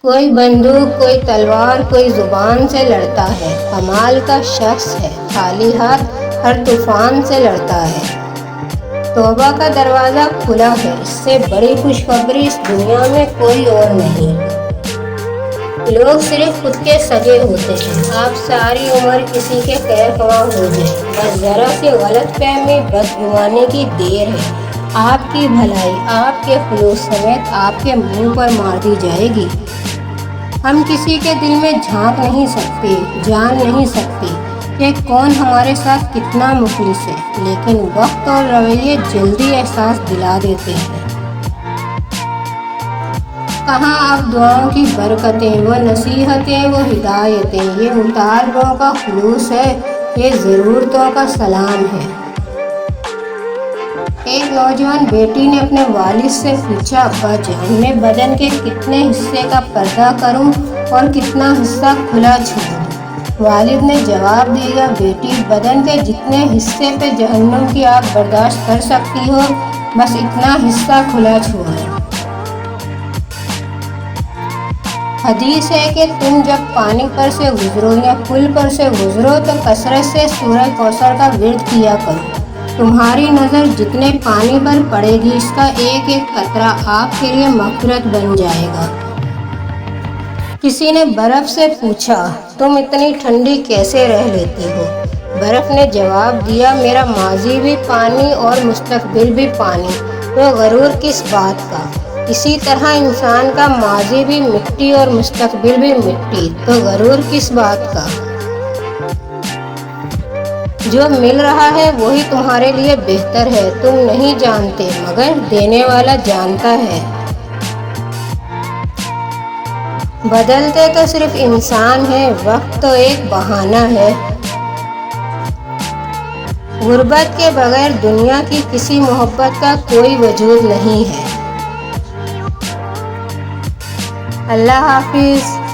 کوئی بندوق، کوئی تلوار، کوئی زبان سے لڑتا ہے، کمال کا شخص ہے، خالی ہاتھ ہر طوفان سے لڑتا ہے۔ توبہ کا دروازہ کھلا ہے، اس سے بڑی خوشخبری اس دنیا میں کوئی اور نہیں۔ لوگ صرف خود کے سگے ہوتے ہیں، آپ ساری عمر کسی کے خیر خواہ ہو جائیں، بس ذرا سی غلط فہمی، بدگمانی کی دیر ہے، آپ کی بھلائی، آپ کے خلوص سمیت آپ کے منہ پر مار دی جائے گی۔ ہم کسی کے دل میں جھانک نہیں سکتے، جان نہیں سکتے کہ کون ہمارے ساتھ کتنا مخلص ہے، لیکن وقت اور رویے جلدی احساس دلا دیتے ہیں۔ کہاں اب دعاؤں کی برکتیں، وہ نصیحتیں، وہ ہدایتیں، یہ مطالبوں کا خلوص ہے، یہ ضرورتوں کا سلام ہے۔ ایک نوجوان بیٹی نے اپنے والد سے پوچھا، ابا جان، میں بدن کے کتنے حصے کا پردہ کروں اور کتنا حصہ کھلا چھوڑوں؟ والد نے جواب دیا، بیٹی، بدن کے جتنے حصے پہ جہنم کی آگ برداشت کر سکتی ہو، بس اتنا حصہ کھلا چھوڑو۔ حدیث ہے کہ تم جب پانی پر سے گزرو یا پل پر سے گزرو تو کثرت سے سورہ کوثر کا ورد کیا کرو۔ تمہاری نظر جتنے پانی پر پڑے گی، اس کا ایک ایک قطرہ آپ کے لیے مغفرت بن جائے گا۔ کسی نے برف سے پوچھا، تم اتنی ٹھنڈی کیسے رہ لیتی ہو؟ برف نے جواب دیا، میرا ماضی بھی پانی اور مستقبل بھی پانی، تو غرور کس بات کا؟ اسی طرح انسان کا ماضی بھی مٹی اور مستقبل بھی مٹی، تو غرور کس بات کا؟ جو مل رہا ہے وہی تمہارے لیے بہتر ہے، تم نہیں جانتے مگر دینے والا جانتا ہے۔ بدلتے تو صرف انسان ہے، وقت تو ایک بہانہ ہے۔ غربت کے بغیر دنیا کی کسی محبت کا کوئی وجود نہیں ہے۔ اللہ حافظ۔